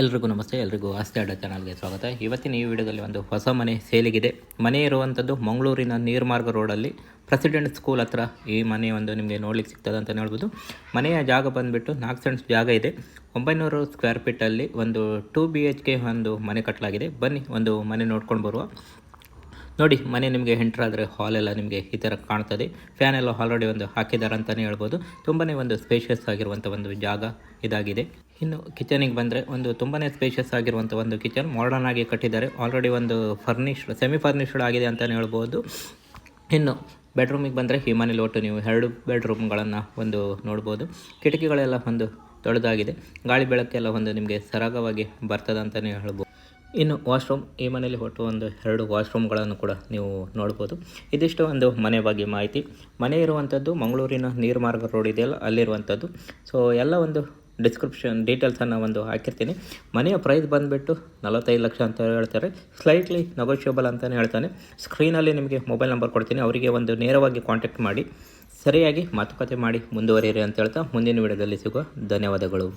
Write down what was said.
ಎಲ್ರಿಗೂ ನಮಸ್ತೆ. ಎಲ್ರಿಗೂ ಆಸ್ತಿ ಅಡ್ಡ ಚಾನಲ್ಗೆ ಸ್ವಾಗತ. ಇವತ್ತಿನ ಈ ವಿಡಿಯೋದಲ್ಲಿ ಒಂದು ಹೊಸ ಮನೆ ಸೇಲಿಗಿದೆ. ಮನೆ ಇರುವಂಥದ್ದು ಮಂಗಳೂರಿನ ನೀರ್ಮಾರ್ಗ ರೋಡಲ್ಲಿ ಪ್ರೆಸಿಡೆಂಟ್ ಸ್ಕೂಲ್ ಹತ್ರ ಈ ಮನೆ ಒಂದು ನಿಮಗೆ ನೋಡ್ಲಿಕ್ಕೆ ಸಿಗ್ತದೆ ಅಂತ ಹೇಳ್ಬೋದು. ಮನೆಯ ಜಾಗ ಬಂದುಬಿಟ್ಟು 4 ಸೆಂಟ್ಸ್ ಜಾಗ ಇದೆ. 900 ಸ್ಕ್ವೇರ್ ಫೀಟಲ್ಲಿ ಒಂದು 2 BHK ಒಂದು ಮನೆ ಕಟ್ಟಲಾಗಿದೆ. ಬನ್ನಿ ಒಂದು ಮನೆ ನೋಡ್ಕೊಂಡು ಬರುವ. ನೋಡಿ, ಮನೆ ನಿಮಗೆ ಎಂಟ್ರಾದರೆ ಹಾಲೆಲ್ಲ ನಿಮಗೆ ಈ ಥರ ಕಾಣ್ತದೆ. ಫ್ಯಾನ್ ಎಲ್ಲ ಆಲ್ರೆಡಿ ಒಂದು ಹಾಕಿದ್ದಾರೆ ಅಂತಲೇ ಹೇಳ್ಬೋದು. ತುಂಬಾ ಒಂದು ಸ್ಪೇಷಿಯಸ್ ಆಗಿರುವಂಥ ಒಂದು ಜಾಗ ಇದಾಗಿದೆ. ಇನ್ನು ಕಿಚನಿಗೆ ಬಂದರೆ ಒಂದು ತುಂಬಾ ಸ್ಪೇಷಿಯಸ್ ಆಗಿರುವಂಥ ಒಂದು ಕಿಚನ್ ಮಾಡರ್ನ್ ಆಗಿ ಕಟ್ಟಿದ್ದಾರೆ. ಆಲ್ರೆಡಿ ಒಂದು ಸೆಮಿ ಫರ್ನಿಶ್ಡ್ ಆಗಿದೆ ಅಂತಲೇ ಹೇಳ್ಬೋದು. ಇನ್ನು ಬೆಡ್ರೂಮಿಗೆ ಬಂದರೆ ಈ ಮನೇಲಿ ಒಟ್ಟು ನೀವು 2 ಬೆಡ್ರೂಮ್ಗಳನ್ನು ಒಂದು ನೋಡ್ಬೋದು. ಕಿಟಕಿಗಳೆಲ್ಲ ಒಂದು ದೊಡ್ಡದಾಗಿದೆ. ಗಾಳಿ ಬೆಳಕೆಲ್ಲ ಒಂದು ನಿಮಗೆ ಸರಾಗವಾಗಿ ಬರ್ತದೆ ಅಂತಲೇ ಹೇಳ್ಬೋದು. ಇನ್ನು ವಾಶ್ರೂಮ್, ಈ ಮನೆಯಲ್ಲಿ ಒಟ್ಟು ಒಂದು 2 ವಾಶ್ರೂಮ್ಗಳನ್ನು ಕೂಡ ನೀವು ನೋಡ್ಬೋದು. ಇದಿಷ್ಟು ಒಂದು ಮನೆ ಬಗ್ಗೆ ಮಾಹಿತಿ. ಮನೆ ಇರುವಂಥದ್ದು ಮಂಗಳೂರಿನ ನೀರ್ಮಾರ್ಗ ರೋಡ್ ಇದೆಯಲ್ಲ, ಅಲ್ಲಿರುವಂಥದ್ದು. ಸೊ ಎಲ್ಲ ಒಂದು ಡಿಸ್ಕ್ರಿಪ್ಷನ್ ಡೀಟೇಲ್ಸನ್ನು ಒಂದು ಹಾಕಿರ್ತೀನಿ. ಮನೆಯ ಪ್ರೈಸ್ ಬಂದುಬಿಟ್ಟು 45 ಲಕ್ಷ ಅಂತ ಹೇಳ್ತಾರೆ. ಸ್ಲೈಟ್ಲಿ ನೆಗೋಷಿಯಬಲ್ ಅಂತಲೇ ಹೇಳ್ತಾನೆ. ಸ್ಕ್ರೀನಲ್ಲಿ ನಿಮಗೆ ಮೊಬೈಲ್ ನಂಬರ್ ಕೊಡ್ತೀನಿ, ಅವರಿಗೆ ಒಂದು ನೇರವಾಗಿ ಕಾಂಟ್ಯಾಕ್ಟ್ ಮಾಡಿ ಸರಿಯಾಗಿ ಮಾತುಕತೆ ಮಾಡಿ ಮುಂದುವರಿಯಿರಿ ಅಂತ ಹೇಳ್ತಾ ಮುಂದಿನ ವಿಡಿಯೋದಲ್ಲಿ ಸಿಗುವ. ಧನ್ಯವಾದಗಳು.